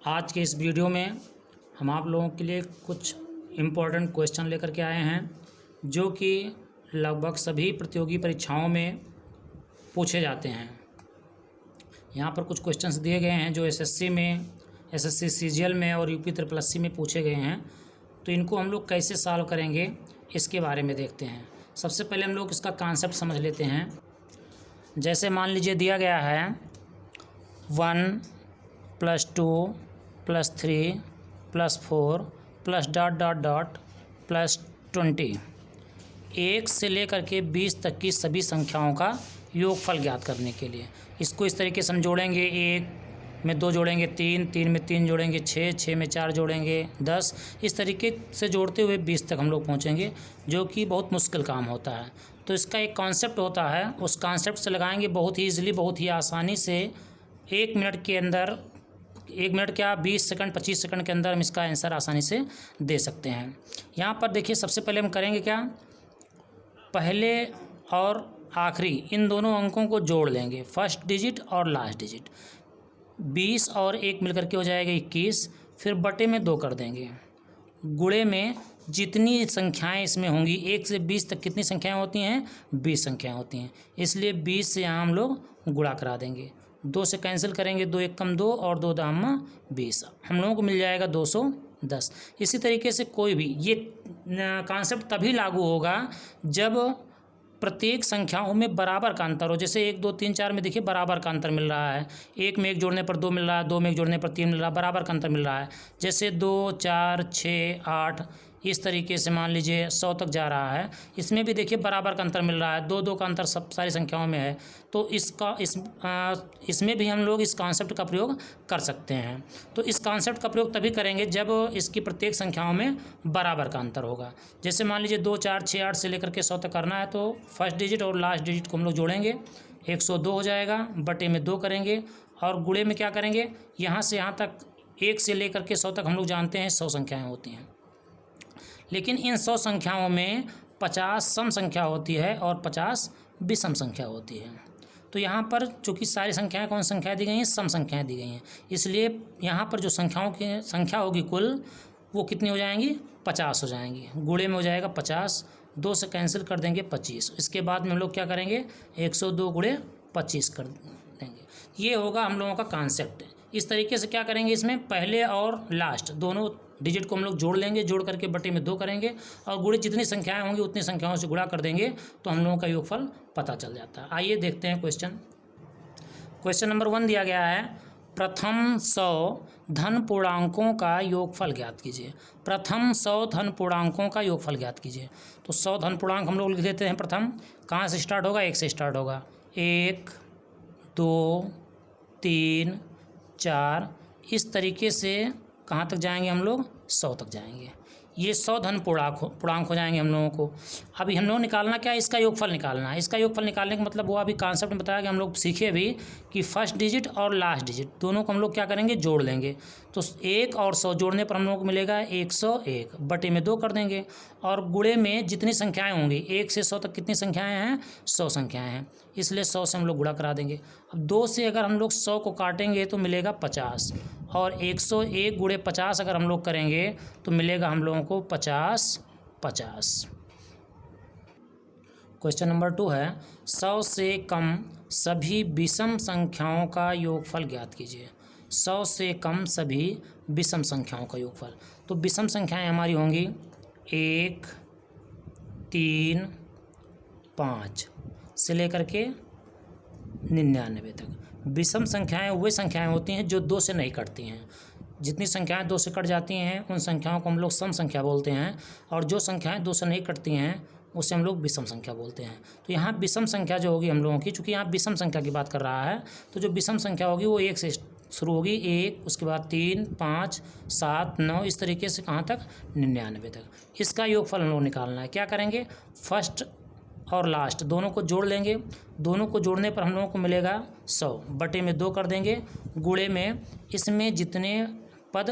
आज के इस वीडियो में हम आप लोगों के लिए कुछ इम्पोर्टेंट क्वेश्चन लेकर के आए हैं जो कि लगभग सभी प्रतियोगी परीक्षाओं में पूछे जाते हैं। यहाँ पर कुछ क्वेश्चंस दिए गए हैं जो एसएससी में, एसएससी सीजीएल में और यूपी ट्रिपल एससी में पूछे गए हैं। तो इनको हम लोग कैसे सॉल्व करेंगे इसके बारे में देखते हैं। सबसे पहले हम लोग इसका कॉन्सेप्ट समझ लेते हैं। जैसे मान लीजिए दिया गया है 1 + 2 + 3 + 4 + ... +20 1 से लेकर के 20 तक की सभी संख्याओं का योगफल ज्ञात करने के लिए इसको इस तरीके से हम जोड़ेंगे। 1 में 2 जोड़ेंगे 3, 3 में 3 जोड़ेंगे 6, 6 में 4 जोड़ेंगे 10। इस तरीके से जोड़ते हुए 20 तक हम लोग पहुँचेंगे, जो कि बहुत मुश्किल काम होता है। तो इसका एक कॉन्सेप्ट होता है, उस कॉन्सेप्ट से लगाएंगे बहुत ही ईजिली, बहुत ही आसानी से 1 मिनट के अंदर, 1 मिनट क्या 20 सेकंड 25 सेकंड के अंदर हम इसका आंसर आसानी से दे सकते हैं। यहाँ पर देखिए सबसे पहले हम करेंगे क्या, पहले और आखिरी इन दोनों अंकों को जोड़ लेंगे, फर्स्ट डिजिट और लास्ट डिजिट। 20 और 1 मिलकर के हो जाएगा 21। फिर बटे में 2 कर देंगे। गुणे में जितनी संख्याएं इसमें होंगी, 1 से 20 तक कितनी संख्याएं होती हैं, 20 संख्याएं होती हैं, इसलिए 20 से यहाँ हम लोग गुणा करा देंगे। 2 से कैंसिल करेंगे, 2 × 1 = 2 और 2 × 2 = 20, हम लोगों को मिल जाएगा 210। इसी तरीके से कोई भी ये कॉन्सेप्ट तभी लागू होगा जब प्रत्येक संख्याओं में बराबर का अंतर हो। जैसे 1 2 3 4 में देखिए बराबर का अंतर मिल रहा है, 1 में 1 जोड़ने पर 2 मिल रहा है, 2 में 1 जोड़ने पर 3 मिल रहा है, बराबर का अंतर मिल रहा है। जैसे 2 4 6 8 इस तरीके से मान लीजिए 100 तक जा रहा है, इसमें भी देखिए बराबर का अंतर मिल रहा है, 2 2 का अंतर सब सारी संख्याओं में है। तो इसमें भी हम लोग इस कॉन्सेप्ट का प्रयोग कर सकते हैं। तो इस कॉन्सेप्ट का प्रयोग तभी करेंगे जब इसकी प्रत्येक संख्याओं में बराबर का अंतर होगा। जैसे मान लीजिए 2 4 6 8 से लेकर के 100 तक करना है, तो फर्स्ट डिजिट और लास्ट डिजिट को हम लोग जोड़ेंगे, 102 हो जाएगा, बटे में 2 करेंगे और गुणे में क्या करेंगे, यहाँ से यहाँ तक 1 से लेकर के 100 तक हम लोग जानते हैं 100 संख्याएँ होती हैं, लेकिन इन 100 संख्याओं में 50 सम संख्या होती है और 50 विषम संख्या होती है। तो यहाँ पर चूँकि सारी संख्याएं कौन संख्याएं दी गई हैं, सम संख्याएं दी गई हैं, इसलिए यहाँ पर जो संख्याओं की संख्या होगी कुल वो कितनी हो जाएंगी, 50 हो जाएंगी। गुणे में हो जाएगा 50, 2 से कैंसिल कर देंगे 25। इसके बाद में हम लोग क्या करेंगे, 102 × 25 कर देंगे। ये होगा हम लोगों का कॉन्सेप्ट। इस तरीके से क्या करेंगे, इसमें पहले और लास्ट दोनों डिजिट को हम लोग जोड़ लेंगे, जोड़ करके बटे में 2 करेंगे और गुणे जितनी संख्याएं होंगी उतनी संख्याओं से गुणा कर देंगे, तो हम लोगों का योगफल पता चल जाता है। आइए देखते हैं क्वेश्चन नंबर 1 दिया गया है, प्रथम 100 धन पूर्णांकों का योगफल ज्ञात कीजिए। प्रथम 100 धन पूर्णांकों का योगफल ज्ञात कीजिए। तो 100 धन पूर्णांक हम लोग लिख देते हैं। प्रथम कहाँ से स्टार्ट होगा, 1 से स्टार्ट होगा, 1 2 3 4 इस तरीके से कहाँ तक जाएंगे हम लोग, 100 तक जाएंगे। ये 100 धन पूर्णांक हो जाएंगे हम लोगों को। अभी हम लोग निकालना क्या है, इसका योगफल निकालना है। इसका योगफल निकालने का मतलब वो अभी कॉन्सेप्ट में बताया कि हम लोग सीखे भी कि फर्स्ट डिजिट और लास्ट डिजिट दोनों को हम लोग क्या करेंगे, जोड़ लेंगे। तो 1 और 100 जोड़ने पर हम लोगों को मिलेगा 101, बटे में 2 कर देंगे और गुणे में जितनी संख्याएं होंगी, 1 से 100 तक कितनी संख्याएं हैं, 100 संख्याएं हैं, इसलिए 100 से हम लोग गुणा करा देंगे। अब 2 से अगर हम लोग 100 को काटेंगे तो मिलेगा 50 और 101 × 50 अगर हम लोग करेंगे तो मिलेगा हम लोगों को 50 50। क्वेश्चन नंबर 2 है, 100 से कम सभी विषम संख्याओं का योगफल ज्ञात कीजिए। 100 से कम सभी विषम संख्याओं का योगफल। तो विषम संख्याएं हमारी होंगी 1 3 5 से लेकर के 99 तक। विषम संख्याएं वे संख्याएं होती हैं जो 2 से नहीं कटती हैं। जितनी संख्याएं 2 से कट जाती हैं उन संख्याओं को हम लोग सम संख्या बोलते हैं, और जो संख्याएं 2 से नहीं कटती हैं उसे हम लोग विषम संख्या बोलते हैं। तो यहाँ विषम संख्या जो होगी हम लोगों की, चूँकि यहाँ विषम संख्या की बात कर रहा है, तो जो विषम संख्या होगी वो 1 से शुरू होगी, 1 उसके बाद 3 5 7 9 इस तरीके से कहाँ तक, 99 तक। इसका योगफल हम लोग निकालना है। क्या करेंगे, फर्स्ट और लास्ट दोनों को जोड़ लेंगे, दोनों को जोड़ने पर हम लोगों को मिलेगा 100, बटे में 2 कर देंगे। गुणे में इसमें जितने पद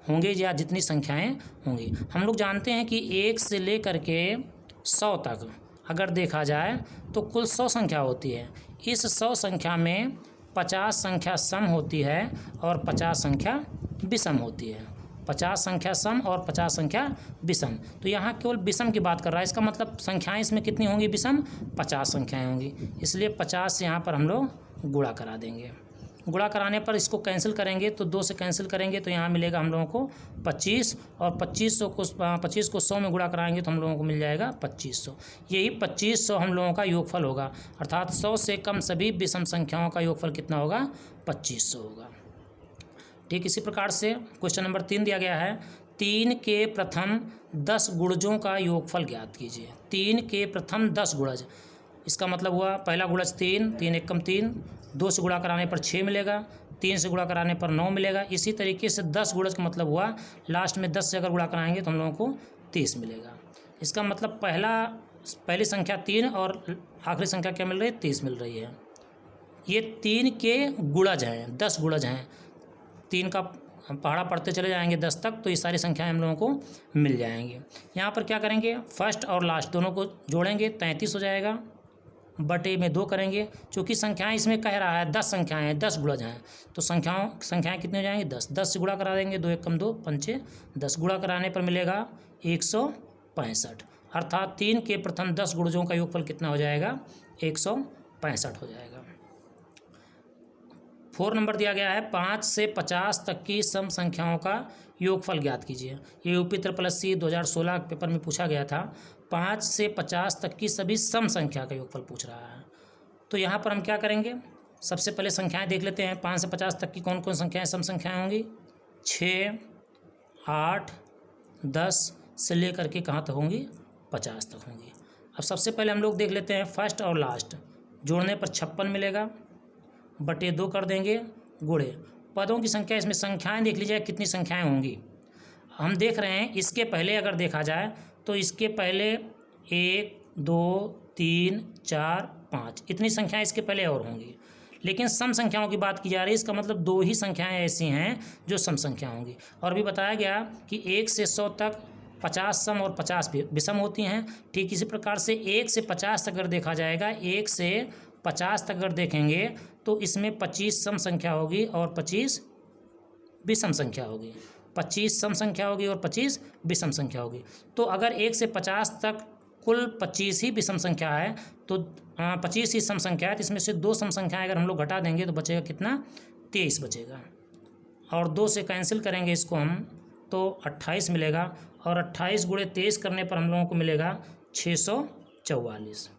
होंगे या जितनी संख्याएं होंगी, हम लोग जानते हैं कि 1 से लेकर के 100 तक अगर देखा जाए तो कुल 100 संख्या होती है। इस 100 संख्या में 50 संख्या सम होती है और 50 संख्या विषम होती है। 50 संख्या सम और 50 संख्या विषम। तो यहाँ केवल विषम की बात कर रहा है, इसका मतलब संख्याएं इसमें कितनी होंगी विषम? 50 संख्याएं होंगी, इसलिए 50 से यहाँ पर हम लोग गुणा करा देंगे। गुणा कराने पर इसको कैंसिल करेंगे तो 2 से कैंसिल करेंगे तो यहाँ मिलेगा हम लोगों को 25, और 25 को 100 में गुणा कराएंगे तो हम लोगों को मिल जाएगा 2500। यही 2500 हम लोगों का योगफल होगा, अर्थात 100 से कम सभी विषम संख्याओं का योगफल कितना होगा? 2500 होगा। ठीक इसी प्रकार से क्वेश्चन नंबर 3 दिया गया है, 3 के प्रथम 10 गुणजों का योगफल ज्ञात कीजिए। 3 के प्रथम 10 गुणज, इसका मतलब हुआ पहला गुणज 3, 3 एकम 3, 2 से गुणा कराने पर 6 मिलेगा, 3 से गुणा कराने पर 9 मिलेगा। इसी तरीके से 10 गुणज का मतलब हुआ लास्ट में 10 से अगर गुणा कराएंगे तो हम लोगों को 30 मिलेगा। इसका मतलब पहली संख्या 3 और आखिरी संख्या क्या मिल रही है? 30 मिल रही है। ये 3 के गुणज हैं, 10 गुणज हैं। 3 का पहाड़ा पढ़ते चले जाएंगे 10 तक तो ये सारी संख्याएं हम लोगों को मिल जाएंगी। यहाँ पर क्या करेंगे? फर्स्ट और लास्ट दोनों को जोड़ेंगे, 33 हो जाएगा, बटे में 2 करेंगे। चूँकि संख्याएं इसमें कह रहा है 10 संख्याएं हैं, 10 गुणज हैं, तो संख्याएं कितनी हो जाएंगी? 10। 10 से गुणा करा देंगे, 2 एकम 2, 5 10, गुणा कराने पर मिलेगा 165, अर्थात 3 के प्रथम 10 गुणजों का योगफल कितना हो जाएगा? 165 हो जाएगा। 4 नंबर दिया गया है, 5 से 50 तक की सम संख्याओं का योगफल ज्ञात कीजिए। ये यूपी SSC 2016 पेपर में पूछा गया था। 5 से 50 तक की सभी सम संख्या का योगफल पूछ रहा है। तो यहाँ पर हम क्या करेंगे? सबसे पहले संख्याएं देख लेते हैं। 5 से 50 तक की कौन कौन संख्याएं सम संख्याएं होंगी? 6, 8, 10 से लेकर के कहाँ तक होंगी? 50 तक होंगी। अब सबसे पहले हम लोग देख लेते हैं फर्स्ट और लास्ट, जोड़ने पर 56 मिलेगा, बटे 2 कर देंगे, गुणे पदों की संख्या, इसमें संख्याएं देख लीजिए कितनी संख्याएं होंगी। हम देख रहे हैं इसके पहले अगर देखा जाए तो इसके पहले 1, 2, 3, 4, 5 इतनी संख्याएं इसके पहले और होंगी, लेकिन सम संख्याओं की बात की जा रही है। इसका मतलब 2 ही संख्याएं ऐसी हैं जो सम संख्या होंगी। और भी बताया गया कि 1 से 100 तक 50 सम और 50 विषम होती हैं। ठीक इसी प्रकार से 1 से 50 तक अगर देखा जाएगा, 1 से 50 तक अगर देखेंगे तो इसमें 25 सम संख्या होगी और 25 विषम संख्या होगी। 25 सम संख्या होगी और 25 विषम संख्या होगी। तो अगर 1 से 50 तक कुल 25 ही विषम संख्या है तो 25 ही सम संख्या है, तो इसमें से 2 सम संख्याएं अगर हम लोग घटा देंगे तो बचेगा कितना? 23 बचेगा, और 2 से कैंसिल करेंगे इसको हम तो 28 मिलेगा, और 28 गुणे 23 करने पर हम लोगों को मिलेगा 644।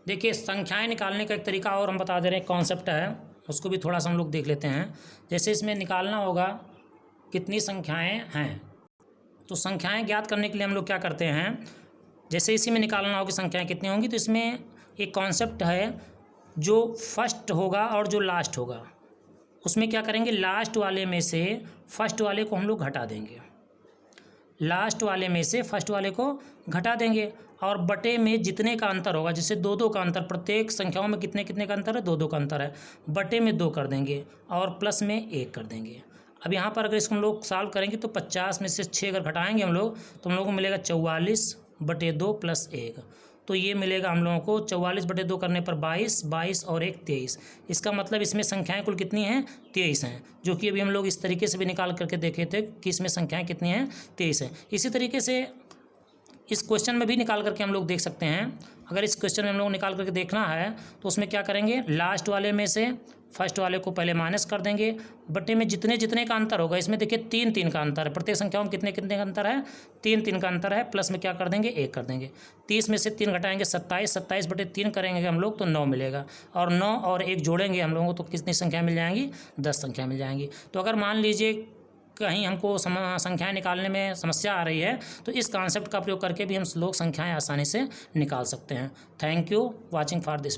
देखिए संख्याएं निकालने का एक तरीका और हम बता दे रहे हैं, कॉन्सेप्ट है, उसको भी थोड़ा सा हम लोग देख लेते हैं। जैसे इसमें निकालना होगा कितनी संख्याएं हैं, तो संख्याएं ज्ञात करने के लिए हम लोग क्या करते हैं, जैसे इसी में निकालना होगी संख्याएं कितनी होंगी, तो इसमें एक कॉन्सेप्ट है, जो फर्स्ट होगा और जो लास्ट होगा उसमें क्या करेंगे, लास्ट वाले में से फर्स्ट वाले को हम लोग घटा देंगे, लास्ट वाले में से फर्स्ट वाले को घटा देंगे, और बटे में जितने का अंतर होगा, जैसे 2-2 का अंतर, प्रत्येक संख्याओं में कितने कितने का अंतर है? 2-2 का अंतर है, बटे में 2 कर देंगे और प्लस में 1 कर देंगे। अब यहाँ पर अगर इसको हम लोग सॉल्व करेंगे तो 50 में से 6 अगर घटाएंगे हम लोग तो हम लोगों को मिलेगा 44 बटे 2 प्लस 1, तो ये मिलेगा हम लोगों को 44 बटे 2 करने पर 22, 22 और 1 23। इसका मतलब इसमें संख्याएं कुल कितनी हैं? 23 हैं, जो कि अभी हम लोग इस तरीके से भी निकाल करके देखे थे कि इसमें संख्याएं कितनी हैं? 23 हैं। इसी तरीके से इस क्वेश्चन में भी निकाल करके हम लोग देख सकते हैं। अगर इस क्वेश्चन में हम लोग निकाल करके देखना है तो उसमें क्या करेंगे, लास्ट वाले में से फर्स्ट वाले को पहले माइनस कर देंगे, बटे में जितने जितने का अंतर होगा, इसमें देखिए 3-3 का अंतर है, प्रत्येक संख्याओं में कितने कितने का अंतर है? 3-3 का अंतर है, प्लस में क्या कर देंगे? 1 कर देंगे। 30 में से 3 घटाएंगे 27, 27 बटे 3 करेंगे हम लोग तो 9 मिलेगा, और 9 और 1 जोड़ेंगे हम लोगों को तो कितनी संख्या मिल जाएंगी? 10 संख्या मिल जाएंगी। तो अगर मान लीजिए कहीं हमको संख्याएं निकालने में समस्या आ रही है तो इस कॉन्सेप्ट का प्रयोग करके भी हम लोग संख्याएं आसानी से निकाल सकते हैं। Thank you watching for this.